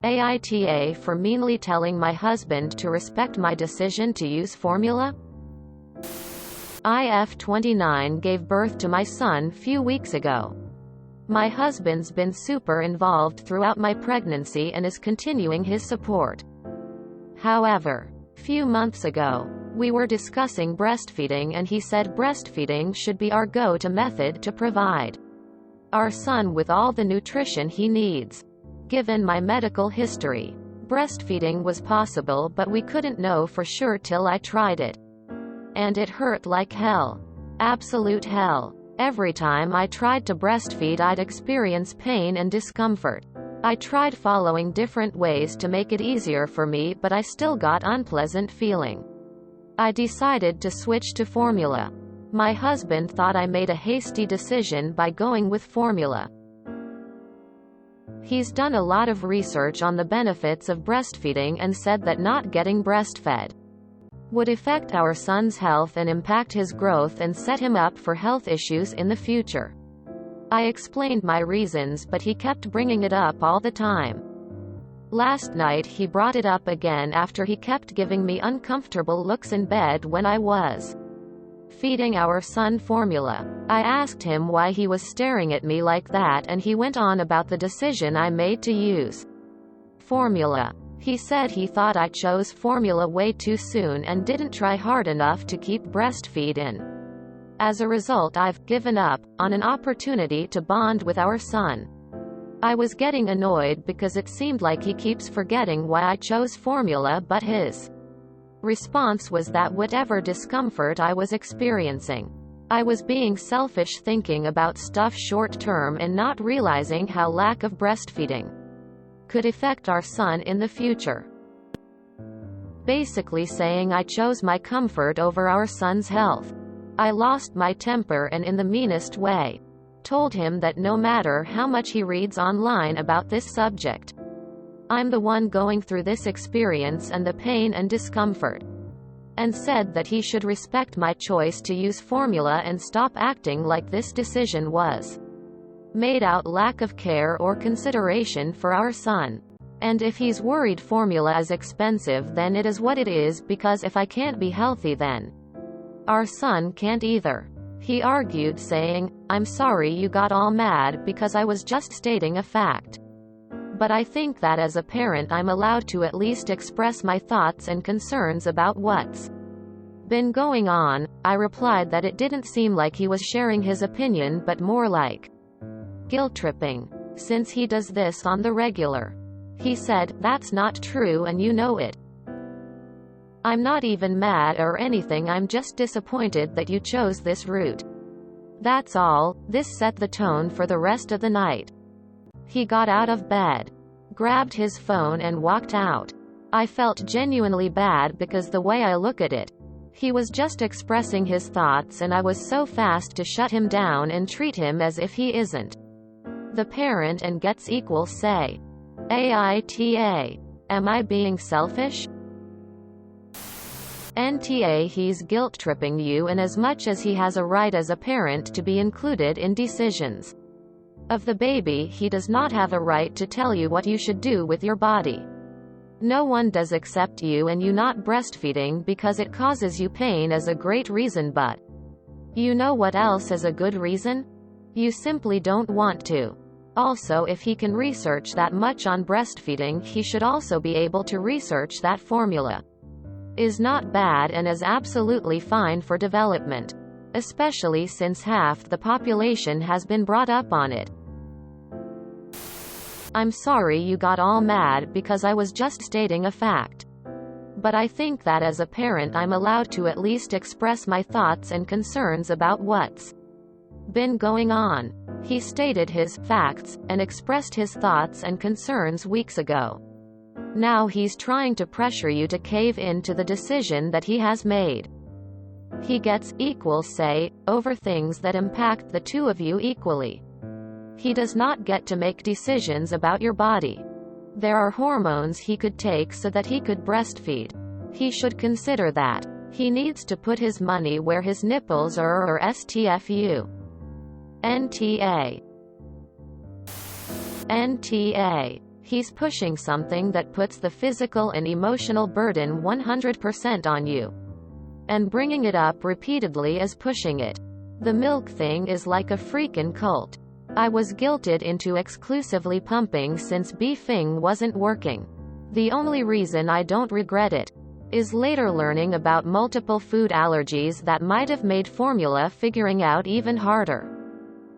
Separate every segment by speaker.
Speaker 1: AITA for meanly telling my husband to respect my decision to use formula? IF29 gave birth to my son few weeks ago. My husband's been super involved throughout my pregnancy and is continuing his support. However, few months ago, we were discussing breastfeeding and he said breastfeeding should be our go-to method to provide our son with all the nutrition he needs. Given my medical history, breastfeeding was possible, but we couldn't know for sure till I tried it. And it hurt like hell. Absolute hell. Every time I tried to breastfeed, I'd experience pain and discomfort. I tried following different ways to make it easier for me, but I still got unpleasant feeling. I decided to switch to formula. My husband thought I made a hasty decision by going with formula. He's done a lot of research on the benefits of breastfeeding and said that not getting breastfed would affect our son's health and impact his growth and set him up for health issues in the future. I explained my reasons, but he kept bringing it up all the time. Last night he brought it up again after he kept giving me uncomfortable looks in bed when I was feeding our son formula. I asked him why he was staring at me like that, and he went on about the decision I made to use formula. He said he thought I chose formula way too soon and didn't try hard enough to keep breastfeed in. As a result, I've given up on an opportunity to bond with our son. I was getting annoyed because it seemed like he keeps forgetting why I chose formula, but his response was that whatever discomfort I was experiencing, I was being selfish, thinking about stuff short term and not realizing how lack of breastfeeding could affect our son in the future. Basically saying I chose my comfort over our son's health. I lost my temper and in the meanest way told him that no matter how much he reads online about this subject, I'm the one going through this experience and the pain and discomfort, and said that he should respect my choice to use formula and stop acting like this decision was made out lack of care or consideration for our son. And if he's worried formula is expensive, then it is what it is, because if I can't be healthy, then our son can't either. He argued, saying, I'm sorry you got all mad because I was just stating a fact. But I think that as a parent I'm allowed to at least express my thoughts and concerns about what's been going on. I replied that it didn't seem like he was sharing his opinion, but more like guilt tripping, since he does this on the regular. He said, that's not true and you know it. I'm not even mad or anything, I'm just disappointed that you chose this route. That's all. This set the tone for the rest of the night. He got out of bed, grabbed his phone and walked out. I felt genuinely bad because the way I look at it, he was just expressing his thoughts and I was so fast to shut him down and treat him as if he isn't the parent and gets equal say. AITA. Am I being selfish? NTA. He's guilt-tripping you, and as much as he has a right as a parent to be included in decisions of the baby, he does not have a right to tell you what you should do with your body. No one does except you, and you not breastfeeding because it causes you pain is a great reason, but you know what else is a good reason? You simply don't want to. Also, if he can research that much on breastfeeding, he should also be able to research that formula is not bad and is absolutely fine for development, especially since half the population has been brought up on it. I'm sorry you got all mad because I was just stating a fact. But I think that as a parent I'm allowed to at least express my thoughts and concerns about what's been going on. He stated his facts and expressed his thoughts and concerns weeks ago. Now he's trying to pressure you to cave in to the decision that he has made. He gets equal say over things that impact the two of you equally. He does not get to make decisions about your body. There are hormones he could take so that he could breastfeed. He should consider that. He needs to put his money where his nipples are, or STFU. NTA. NTA. He's pushing something that puts the physical and emotional burden 100% on you. And bringing it up repeatedly is pushing it. The milk thing is like a freaking cult. I was guilted into exclusively pumping since beefing wasn't working. The only reason I don't regret it is later learning about multiple food allergies that might have made formula figuring out even harder.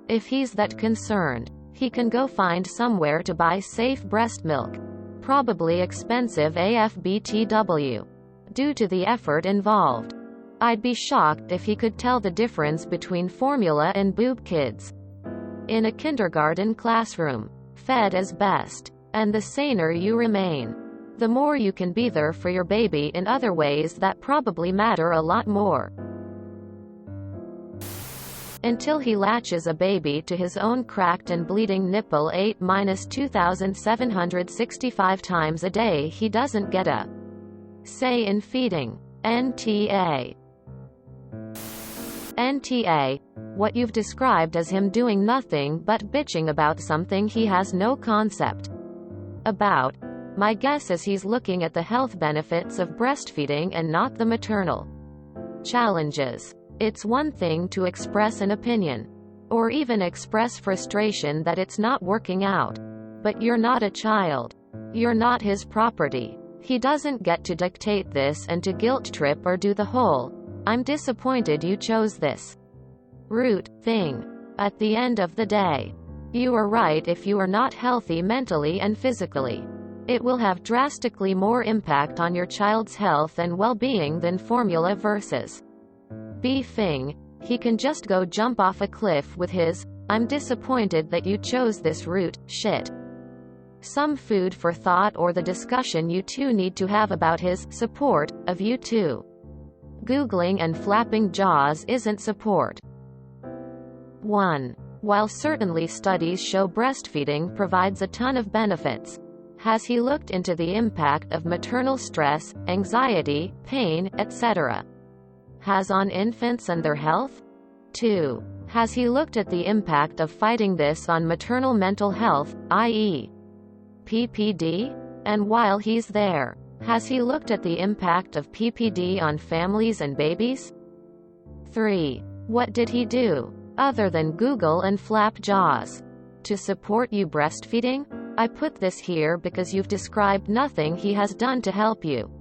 Speaker 1: If he's that concerned, he can go find somewhere to buy safe breast milk. Probably expensive AFBTW. Due to the effort involved. I'd be shocked if he could tell the difference between formula and boob kids. In a kindergarten classroom. Fed is best. And the saner you remain, the more you can be there for your baby in other ways that probably matter a lot more. Until he latches a baby to his own cracked and bleeding nipple 8-2,765 times a day, he doesn't get a say in feeding. NTA. NTA. What you've described as him doing nothing but bitching about something he has no concept about. My guess is he's looking at the health benefits of breastfeeding and not the maternal challenges. It's one thing to express an opinion, or even express frustration that it's not working out. But you're not a child. You're not his property. He doesn't get to dictate this and to guilt trip or do the whole, "I'm disappointed you chose this route" thing. At the end of the day, you are right. If you are not healthy mentally and physically, it will have drastically more impact on your child's health and well-being than formula versus beefing. He can just go jump off a cliff with his, "I'm disappointed that you chose this route" shit. Some food for thought, or the discussion you two need to have about his support of you two. Googling and flapping jaws isn't support. 1. While certainly studies show breastfeeding provides a ton of benefits, has he looked into the impact of maternal stress, anxiety, pain, etc. has on infants and their health? 2. Has he looked at the impact of fighting this on maternal mental health, i.e. PPD? And while he's there, has he looked at the impact of PPD on families and babies? 3. What did he do, other than Google and flap jaws, to support you breastfeeding? I put this here because you've described nothing he has done to help you.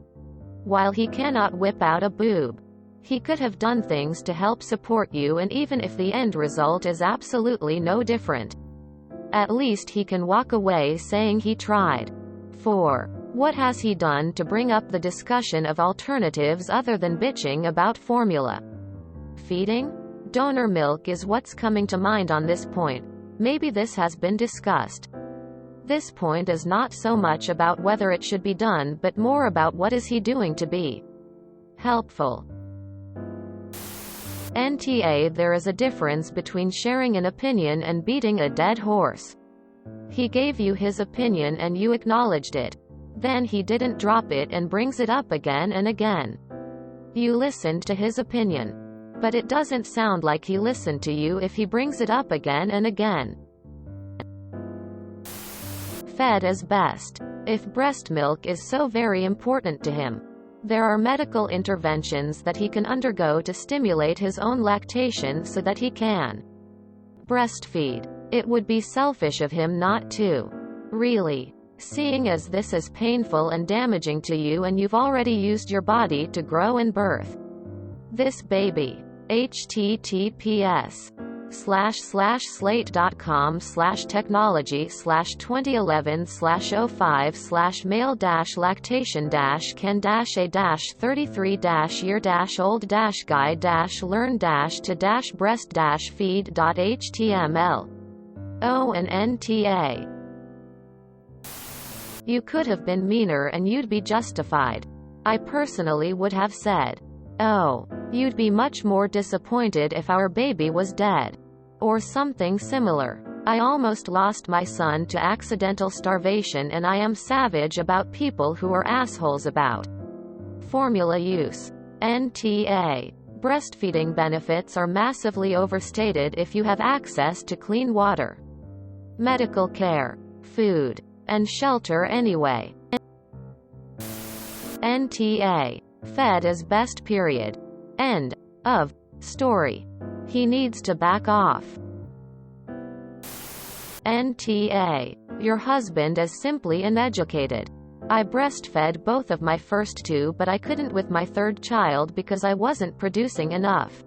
Speaker 1: While he cannot whip out a boob, he could have done things to help support you, and even if the end result is absolutely no different, at least he can walk away saying he tried. 4. What has he done to bring up the discussion of alternatives other than bitching about formula feeding? Donor milk is what's coming to mind on this point. Maybe this has been discussed. This point is not so much about whether it should be done, but more about what is he doing to be helpful. NTA. There is a difference between sharing an opinion and beating a dead horse. He gave you his opinion and you acknowledged it. Then he didn't drop it and brings it up again and again. You listened to his opinion. But it doesn't sound like he listened to you if he brings it up again and again. Fed is best. If breast milk is so very important to him, there are medical interventions that he can undergo to stimulate his own lactation so that he can breastfeed. It would be selfish of him not to. Really. Seeing as this is painful and damaging to you and you've already used your body to grow and birth this baby. https://lactation-can-a-33-year-old-guide-learn-to-breast-feed.html. Oh, and NTA. You could have been meaner and you'd be justified. I personally would have said, "Oh, you'd be much more disappointed if our baby was dead." Or something similar. I almost lost my son to accidental starvation, and I am savage about people who are assholes about formula use. NTA. Breastfeeding benefits are massively overstated if you have access to clean water, medical care, food, and shelter anyway. NTA. Fed is best period. End of story. He needs to back off. NTA. Your husband is simply uneducated. I breastfed both of my first two, but I couldn't with my third child because I wasn't producing enough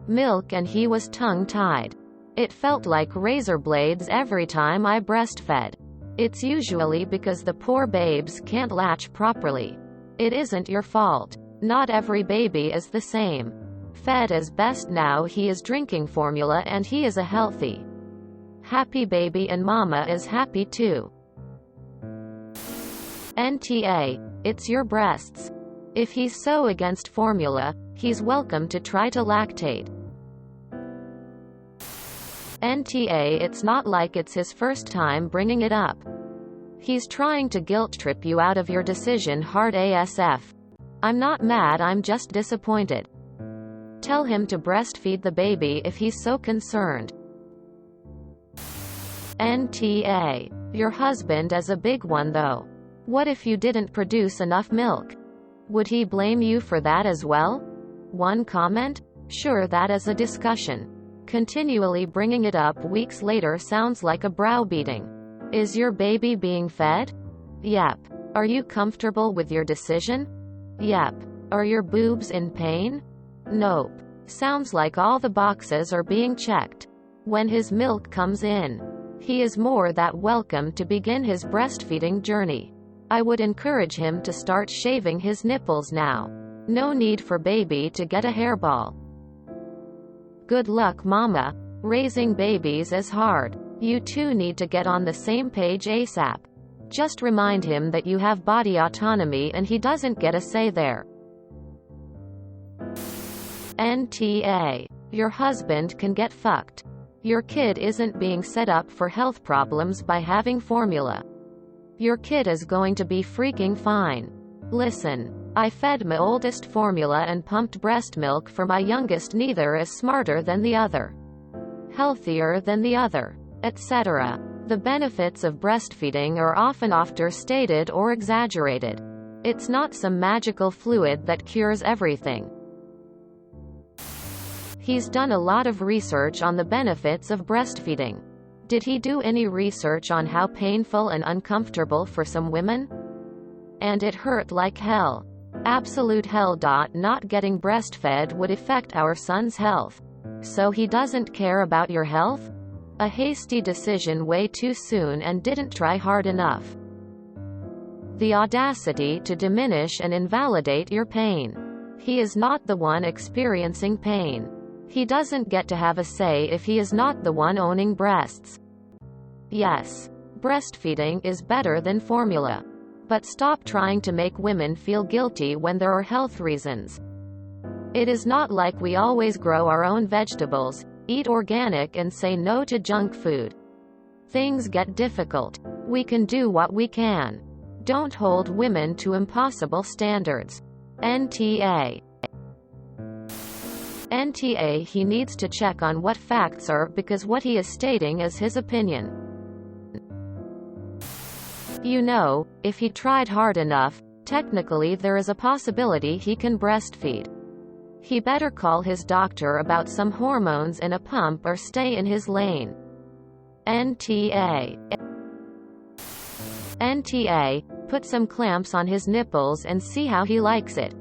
Speaker 1: milk and he was tongue-tied. It felt like razor blades every time I breastfed. It's usually because the poor babes can't latch properly. It isn't your fault. Not every baby is the same. Fed is best now. He is drinking formula and he is a healthy, happy baby, and mama is happy too. NTA. It's your breasts. If he's so against formula, he's welcome to try to lactate. NTA. It's not like it's his first time bringing it up. He's trying to guilt trip you out of your decision hard ASF. I'm not mad, I'm just disappointed. Tell him to breastfeed the baby if he's so concerned. NTA. Your husband is a big one though. What if you didn't produce enough milk? Would he blame you for that as well? One comment? Sure, that is a discussion. Continually bringing it up weeks later sounds like a browbeating. Is your baby being fed? Yep. Are you comfortable with your decision? Yep. Are your boobs in pain? Nope. Sounds like all the boxes are being checked. When his milk comes in, he is more than welcome to begin his breastfeeding journey. I would encourage him to start shaving his nipples now. No need for baby to get a hairball. Good luck, mama. Raising babies is hard. You two need to get on the same page ASAP. Just remind him that you have body autonomy and he doesn't get a say there. NTA. Your husband can get fucked. Your kid isn't being set up for health problems by having formula. Your kid is going to be freaking fine. Listen. I fed my oldest formula and pumped breast milk for my youngest. Neither is smarter than the other, healthier than the other, etc. The benefits of breastfeeding are often overstated or exaggerated. It's not some magical fluid that cures everything. He's done a lot of research on the benefits of breastfeeding. Did he do any research on how painful and uncomfortable for some women? And it hurt like hell. Absolute hell. Not getting breastfed would affect our son's health. So he doesn't care about your health? A hasty decision way too soon and didn't try hard enough. The audacity to diminish and invalidate your pain. He is not the one experiencing pain. He doesn't get to have a say if he is not the one owning breasts. Yes, breastfeeding is better than formula. But stop trying to make women feel guilty when there are health reasons. It is not like we always grow our own vegetables, eat organic, and say no to junk food. Things get difficult. We can do what we can. Don't hold women to impossible standards. NTA. NTA. He needs to check on what facts are, because what he is stating is his opinion. You know, if he tried hard enough, technically there is a possibility he can breastfeed. He better call his doctor about some hormones in a pump or stay in his lane. NTA. NTA. Put some clamps on his nipples and see how he likes it.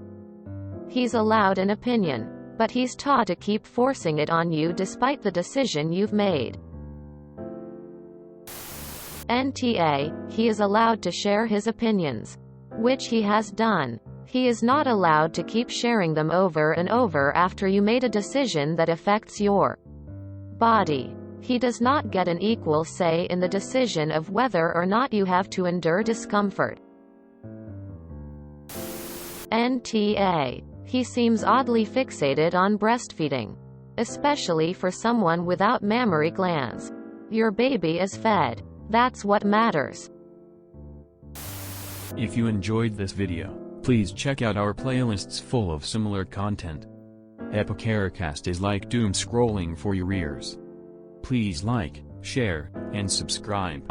Speaker 1: He's allowed an opinion, but he's taught to keep forcing it on you despite the decision you've made. NTA. He is allowed to share his opinions, which he has done. He is not allowed to keep sharing them over and over after you made a decision that affects your body. He does not get an equal say in the decision of whether or not you have to endure discomfort. NTA. He seems oddly fixated on breastfeeding, especially for someone without mammary glands. Your baby is fed. That's what matters.
Speaker 2: If you enjoyed this video, please check out our playlists full of similar content. AmITheAsshole is like doom scrolling for your ears. Please like, share, and subscribe.